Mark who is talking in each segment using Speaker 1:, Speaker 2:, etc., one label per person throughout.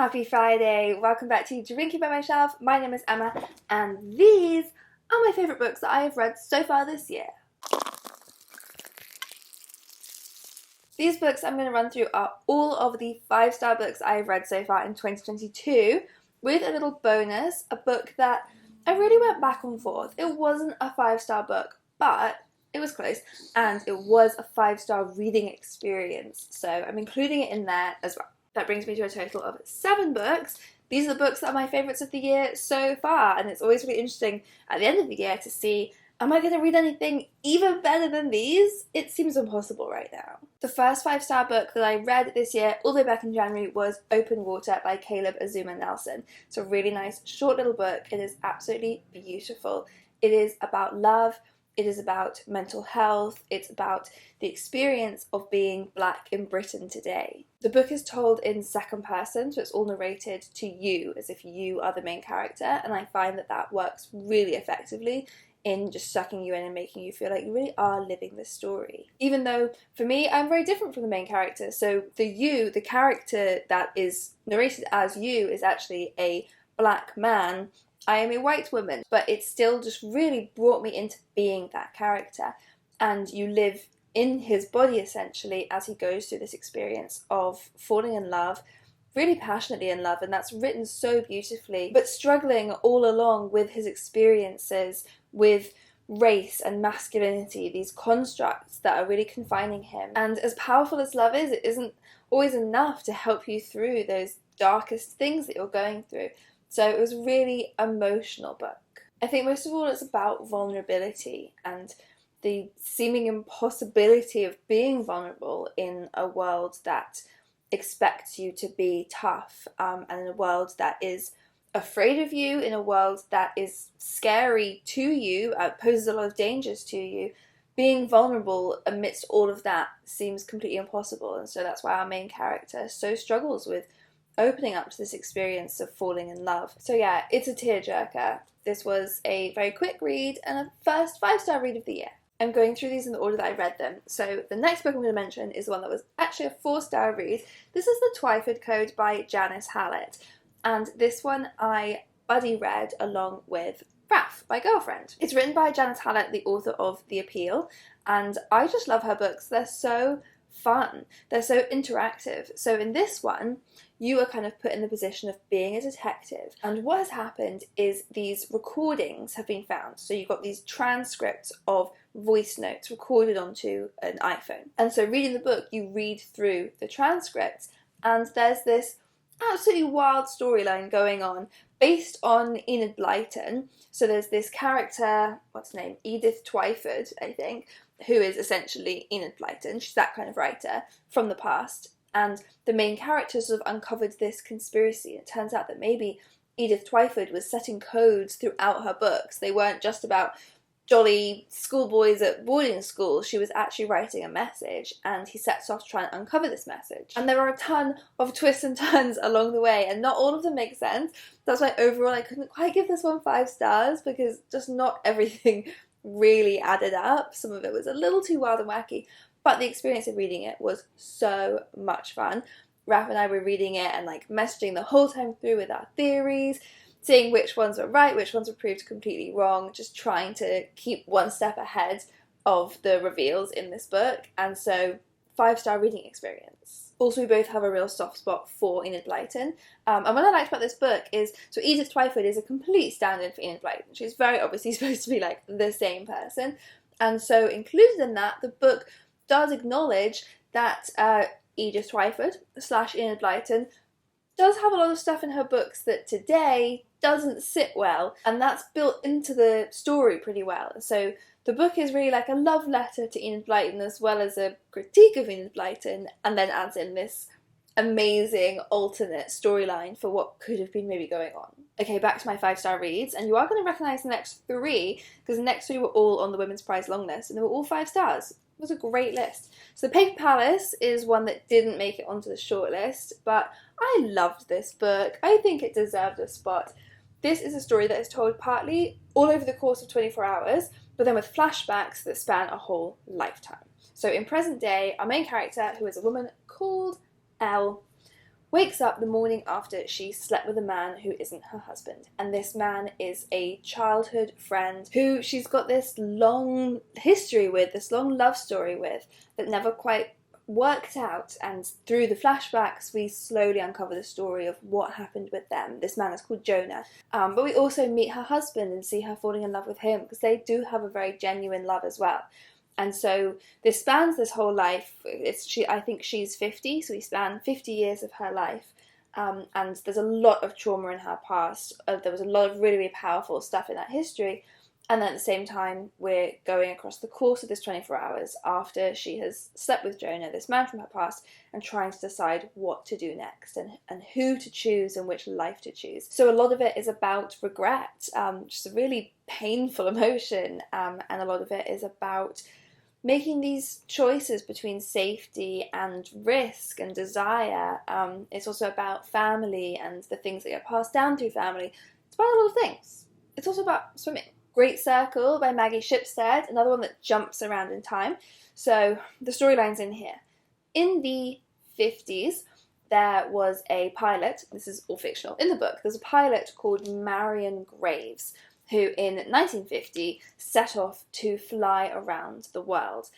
Speaker 1: Happy Friday! Welcome back to Drinking by My Shelf. My name is Emma, and these are my favourite books that I have read so far this year. These books I'm going to run through are all of the 5-star books I have read so far in 2022, with a little bonus, a book that I really went back and forth. It wasn't a 5-star book, but it was close, and it was a 5-star reading experience, so I'm including it in there as well. That brings me to a total of 7 books. These are the books that are my favourites of the year so far, and it's always really interesting at the end of the year to see, am I going to read anything even better than these? It seems impossible right now. The first 5-star book that I read this year, all the way back in January, was Open Water by Caleb Azumah Nelson. It's a really nice, short little book. It is absolutely beautiful. It is about love. It is about mental health. It's about the experience of being Black in Britain today. The book is told in second person, so it's all narrated to you as if you are the main character, and I find that that works really effectively in just sucking you in and making you feel like you really are living the story. Even though, for me, I'm very different from the main character, so the character that is narrated as you is actually a Black man. I am a white woman, but it still just really brought me into being that character, and you live in his body essentially as he goes through this experience of falling in love, really passionately in love, and that's written so beautifully, but struggling all along with his experiences with race and masculinity, these constructs that are really confining him. And as powerful as love is, it isn't always enough to help you through those darkest things that you're going through. So it was a really emotional book. I think most of all it's about vulnerability and the seeming impossibility of being vulnerable in a world that expects you to be tough, and in a world that is afraid of you, in a world that is scary to you, poses a lot of dangers to you. Being vulnerable amidst all of that seems completely impossible, and so that's why our main character so struggles with opening up to this experience of falling in love. So yeah, it's a tearjerker. This was a very quick read and a first 5-star read of the year. I'm going through these in the order that I read them. So the next book I'm going to mention is the one that was actually a 4-star read. This is the Twyford Code by Janice Hallett. And this one I buddy read along with Raph, my girlfriend. It's written by Janice Hallett, the author of The Appeal, and I just love her books. They're so fun. They're so interactive. So in this one, you are kind of put in the position of being a detective. And what has happened is these recordings have been found. So you've got these transcripts of voice notes recorded onto an iPhone. And so reading the book, you read through the transcripts, and there's this absolutely wild storyline going on based on Enid Blyton. So there's this character, what's her name? Edith Twyford, I think, who is essentially Enid Blyton. She's that kind of writer from the past. And the main character sort of uncovered this conspiracy. It turns out that maybe Edith Twyford was setting codes throughout her books. They weren't just about jolly schoolboys at boarding school. She was actually writing a message, and he sets off to try and uncover this message. And there are a ton of twists and turns along the way, and not all of them make sense. That's why overall I couldn't quite give this one 5 stars, because just not everything really added up. Some of it was a little too wild and wacky, but the experience of reading it was so much fun. Raph and I were reading it and like messaging the whole time through with our theories, seeing which ones were right, which ones were proved completely wrong, just trying to keep one step ahead of the reveals in this book. And so 5-star reading experience. Also, we both have a real soft spot for Enid Blyton. And what I liked about this book is, so Edith Twyford is a complete stand-in for Enid Blyton. She's very obviously supposed to be like the same person. And so included in that, the book does acknowledge that Edith Twyford / Enid Blyton does have a lot of stuff in her books that today doesn't sit well, and that's built into the story pretty well. So the book is really like a love letter to Enid Blyton as well as a critique of Enid Blyton, and then adds in this amazing alternate storyline for what could have been maybe going on. Okay, back to my 5-star reads, and you are going to recognise the next 3, because the next 3 were all on the Women's Prize long list, and they were all 5 stars. It was a great list. So The Paper Palace is one that didn't make it onto the shortlist, but I loved this book. I think it deserved a spot. This is a story that is told partly all over the course of 24 hours, but then with flashbacks that span a whole lifetime. So in present day, our main character, who is a woman called Elle, wakes up the morning after she slept with a man who isn't her husband. And this man is a childhood friend who she's got this long history with, this long love story with, that never quite worked out. And through the flashbacks, we slowly uncover the story of what happened with them. This man is called Jonah. But we also meet her husband and see her falling in love with him, because they do have a very genuine love as well. And so this spans this whole life. I think she's 50, so we span 50 years of her life. And there's a lot of trauma in her past. There was a lot of really, really powerful stuff in that history. And then at the same time, we're going across the course of this 24 hours after she has slept with Jonah, this man from her past, and trying to decide what to do next and who to choose and which life to choose. So a lot of it is about regret, just a really painful emotion, and a lot of it is about making these choices between safety and risk and desire. It's also about family and the things that get passed down through family. It's about a lot of things. It's also about swimming. Great Circle by Maggie Shipstead, another one that jumps around in time. So the storyline's in here. In the 50s, there was a pilot, this is all fictional, in the book, there's a pilot called Marion Graves, who in 1950 set off to fly around the world,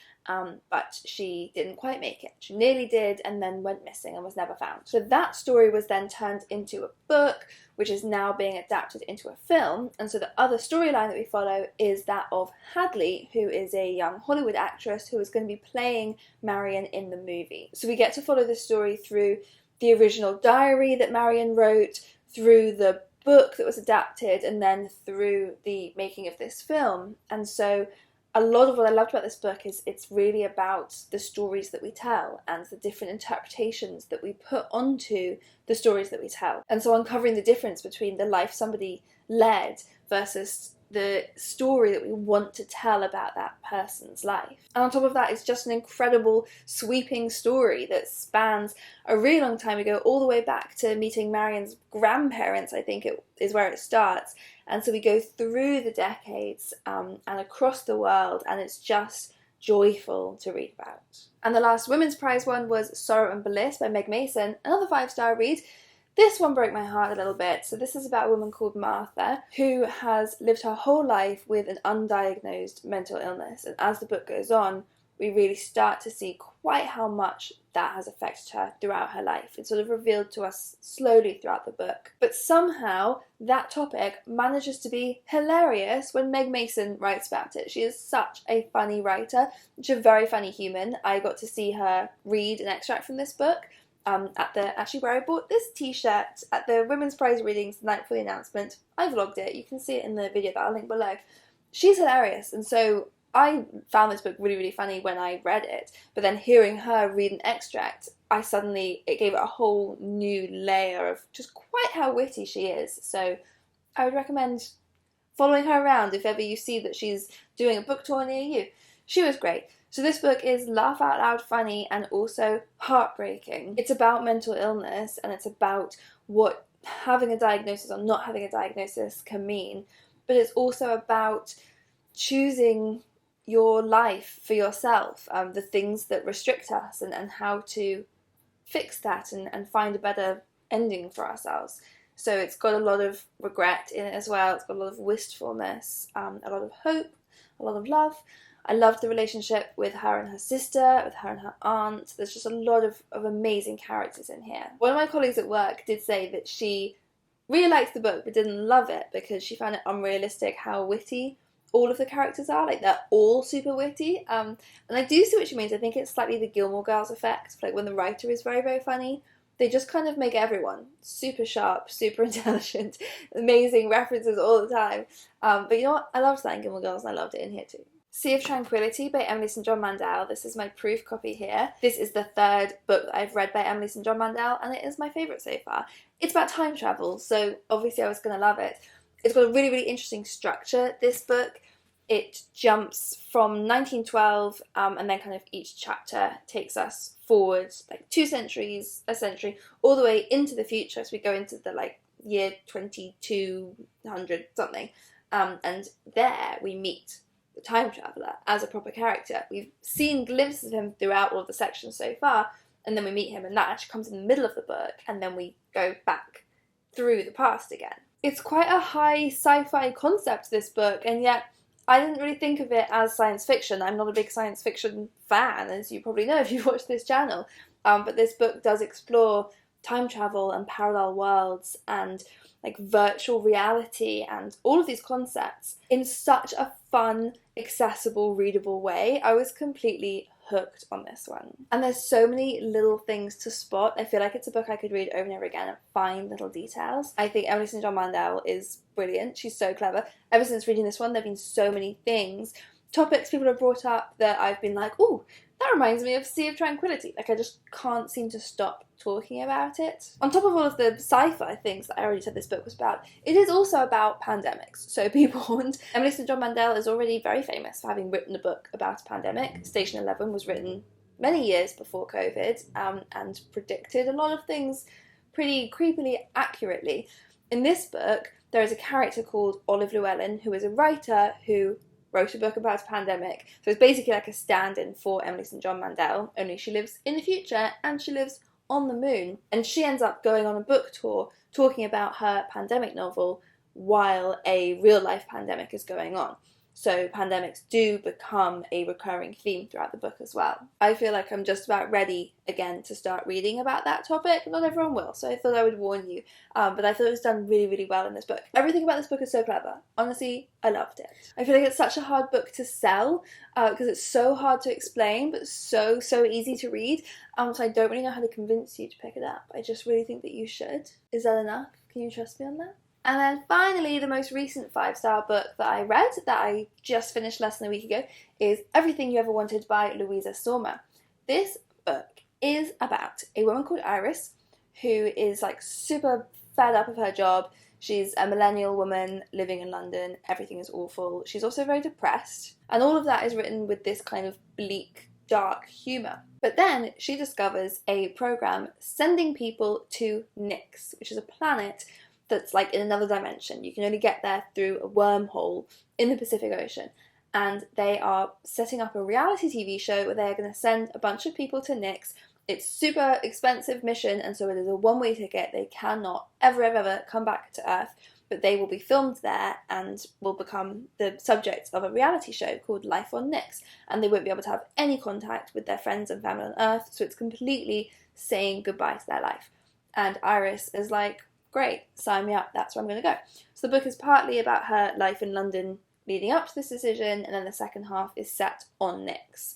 Speaker 1: but she didn't quite make it. She nearly did and then went missing and was never found. So that story was then turned into a book, which is now being adapted into a film, and so the other storyline that we follow is that of Hadley, who is a young Hollywood actress who is going to be playing Marion in the movie. So we get to follow this story through the original diary that Marion wrote, through the book that was adapted, and then through the making of this film. And so a lot of what I loved about this book is it's really about the stories that we tell and the different interpretations that we put onto the stories that we tell. And so uncovering the difference between the life somebody led versus the story that we want to tell about that person's life. And on top of that, it's just an incredible sweeping story that spans a really long time ago, all the way back to meeting Marion's grandparents, I think it is where it starts. And so we go through the decades and across the world, and it's just joyful to read about. And the last Women's Prize one was Sorrow and Bliss by Meg Mason, another 5-star read. This one broke my heart a little bit. So this is about a woman called Martha who has lived her whole life with an undiagnosed mental illness. And as the book goes on, we really start to see quite how much that has affected her throughout her life. It's sort of revealed to us slowly throughout the book. But somehow that topic manages to be hilarious when Meg Mason writes about it. She is such a funny writer. She's a very funny human. I got to see her read an extract from this book. Actually where I bought this t-shirt at the Women's Prize readings the night before the announcement. I vlogged it, you can see it in the video that I'll link below. She's hilarious, and so I found this book really, really funny when I read it, but then hearing her read an extract, it gave it a whole new layer of just quite how witty she is. So I would recommend following her around if ever you see that she's doing a book tour near you. She was great. So this book is laugh out loud funny and also heartbreaking. It's about mental illness, and it's about what having a diagnosis or not having a diagnosis can mean. But it's also about choosing your life for yourself, the things that restrict us, and how to fix that and find a better ending for ourselves. So it's got a lot of regret in it as well. It's got a lot of wistfulness, a lot of hope, a lot of love. I loved the relationship with her and her sister, with her and her aunt. There's just a lot of amazing characters in here. One of my colleagues at work did say that she really liked the book but didn't love it because she found it unrealistic how witty all of the characters are. Like, they're all super witty. And I do see what she means. I think it's slightly the Gilmore Girls effect. Like, when the writer is very, very funny, they just kind of make everyone super sharp, super intelligent, amazing references all the time. But you know what? I loved that in Gilmore Girls, and I loved it in here too. Sea of Tranquility by Emily St. John Mandel. This is my proof copy here. This is the third book that I've read by Emily St. John Mandel, and it is my favourite so far. It's about time travel, so obviously I was going to love it. It's got a really, really interesting structure, this book. It jumps from 1912, and then kind of each chapter takes us forward like 2 centuries, a century, all the way into the future as we go into the year 2200 something. And there we meet the time traveller as a proper character. We've seen glimpses of him throughout all of the sections so far, and then we meet him, and that actually comes in the middle of the book, and then we go back through the past again. It's quite a high sci-fi concept, this book, and yet I didn't really think of it as science fiction. I'm not a big science fiction fan, as you probably know if you've watched this channel, but this book does explore time travel and parallel worlds and like virtual reality and all of these concepts in such a fun, accessible, readable way. I was completely hooked on this one. And there's so many little things to spot. I feel like it's a book I could read over and over again and find little details. I think Emily St. John Mandel is brilliant. She's so clever. Ever since reading this one, there have been so many things, topics people have brought up that I've been like, ooh, that reminds me of Sea of Tranquility. Like, I just can't seem to stop talking about it. On top of all of the sci-fi things that I already said this book was about, it is also about pandemics. So be warned. Emily St. John Mandel is already very famous for having written a book about a pandemic. Station 11 was written many years before COVID and predicted a lot of things pretty creepily accurately. In this book, there is a character called Olive Llewellyn, who is a writer who wrote a book about a pandemic. So it's basically like a stand-in for Emily St. John Mandel, only she lives in the future and she lives on the moon. And she ends up going on a book tour talking about her pandemic novel while a real-life pandemic is going on. So pandemics do become a recurring theme throughout the book as well. I feel like I'm just about ready again to start reading about that topic. Not everyone will, so I thought I would warn you. But I thought it was done really, really well in this book. Everything about this book is so clever. Honestly, I loved it. I feel like it's such a hard book to sell because it's so hard to explain, but so easy to read. So I don't really know how to convince you to pick it up. I just really think that you should. Is that enough? Can you trust me on that? And then finally, the most recent 5-star book that I read, that I just finished less than a week ago, is Everything You Ever Wanted by Luiza Sauma. This book is about a woman called Iris who is like super fed up of her job. She's a millennial woman living in London. Everything is awful. She's also very depressed. And all of that is written with this kind of bleak, dark humour. But then she discovers a program sending people to Nyx, which is a planet that's like in another dimension. You can only get there through a wormhole in the Pacific Ocean. And they are setting up a reality TV show where they're going to send a bunch of people to Nyx. It's super expensive mission, and so it is a one-way ticket. They cannot ever come back to Earth, but they will be filmed there and will become the subject of a reality show called Life on Nyx. And they won't be able to have any contact with their friends and family on Earth, so it's completely saying goodbye to their life. And Iris is like, great, sign me up, that's where I'm going to go. So the book is partly about her life in London leading up to this decision, and then the second half is set on Nyx,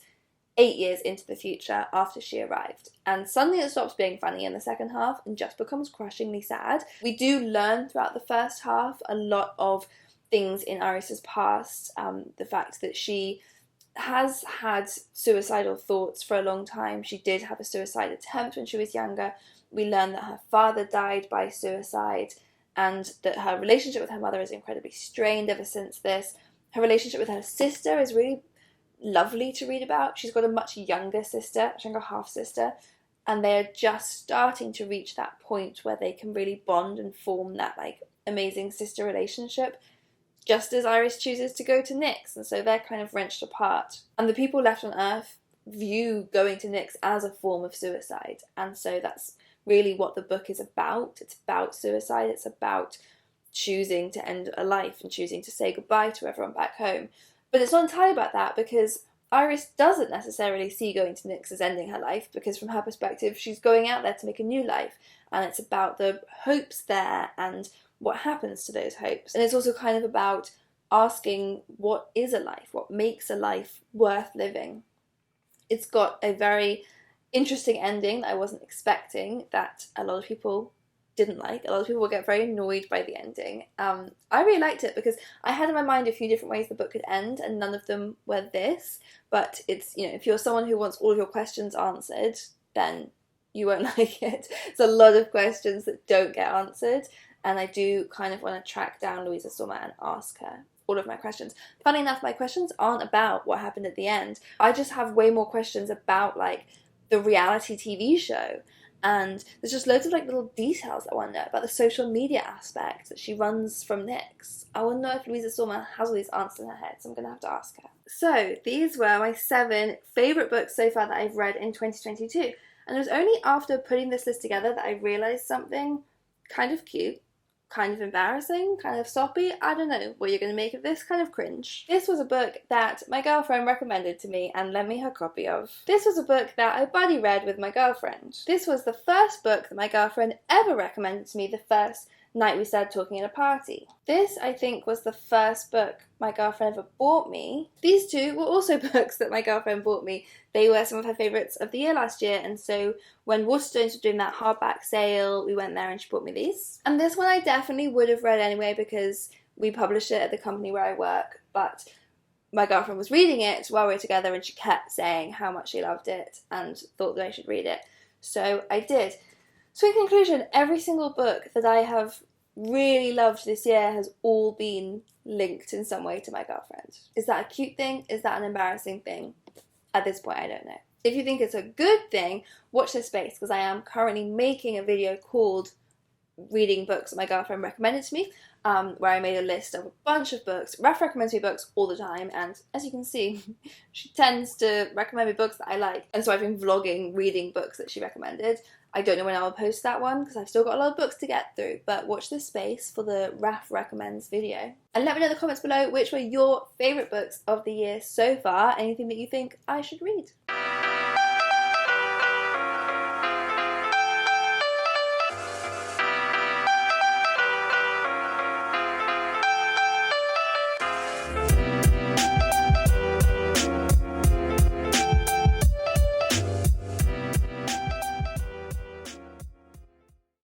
Speaker 1: 8 years into the future after she arrived. And suddenly it stops being funny in the second half and just becomes crushingly sad. We do learn throughout the first half a lot of things in Iris's past, the fact that she has had suicidal thoughts for a long time. She did have a suicide attempt when she was younger. We learn that her father died by suicide and that her relationship with her mother is incredibly strained ever since this. Her relationship with her sister is really lovely to read about. She's got a much younger sister, younger half-sister, and they are just starting to reach that point where they can really bond and form that like amazing sister relationship, just as Iris chooses to go to Nyx, and so they're kind of wrenched apart. And the people left on Earth view going to Nyx as a form of suicide, and so that's really what the book is about. It's about suicide. It's about choosing to end a life and choosing to say goodbye to everyone back home. But it's not entirely about that, because Iris doesn't necessarily see going to Nyx as ending her life, because from her perspective, she's going out there to make a new life, and it's about the hopes there and what happens to those hopes. And it's also kind of about asking, what is a life? What makes a life worth living? It's got a very interesting ending that I wasn't expecting, that a lot of people didn't like. A lot of people will get very annoyed by the ending. I really liked it because I had in my mind a few different ways the book could end, and none of them were this. But it's, you know, if you're someone who wants all of your questions answered, then you won't like it. It's a lot of questions that don't get answered, and I do kind of want to track down Luiza Sauma and ask her all of my questions. Funny enough, my questions aren't about what happened at the end. I just have way more questions about like the reality TV show, and there's just loads of like little details I want to know about the social media aspect that she runs from Nyx. I want to know if Luiza Sauma has all these answers in her head, so I'm going to have to ask her. So these were my 7 favourite books so far that I've read in 2022. And it was only after putting this list together that I realised something kind of cute, kind of embarrassing, kind of soppy. I don't know what you're going to make of this, kind of cringe. This was a book that my girlfriend recommended to me and lent me her copy of. This was a book that I buddy read with my girlfriend. This was the first book that my girlfriend ever recommended to me the first night we started talking at a party. This, I think, was the first book my girlfriend ever bought me. These two were also books that my girlfriend bought me. They were some of her favourites of the year last year, and so when Waterstones were doing that hardback sale, we went there and she bought me these. And this one I definitely would have read anyway because we published it at the company where I work, but my girlfriend was reading it while we were together and she kept saying how much she loved it and thought that I should read it. So I did. So in conclusion, every single book that I have really loved this year has all been linked in some way to my girlfriend. Is that a cute thing? Is that an embarrassing thing? At this point, I don't know. If you think it's a good thing, watch this space because I am currently making a video called Reading Books that my girlfriend recommended to me, where I made a list of a bunch of books. Ref recommends me books all the time, and as you can see, she tends to recommend me books that I like. And so I've been vlogging reading books that she recommended. I don't know when I'll post that one because I've still got a lot of books to get through, but watch this space for the Raf Recommends video. And let me know in the comments below which were your favourite books of the year so far, anything that you think I should read.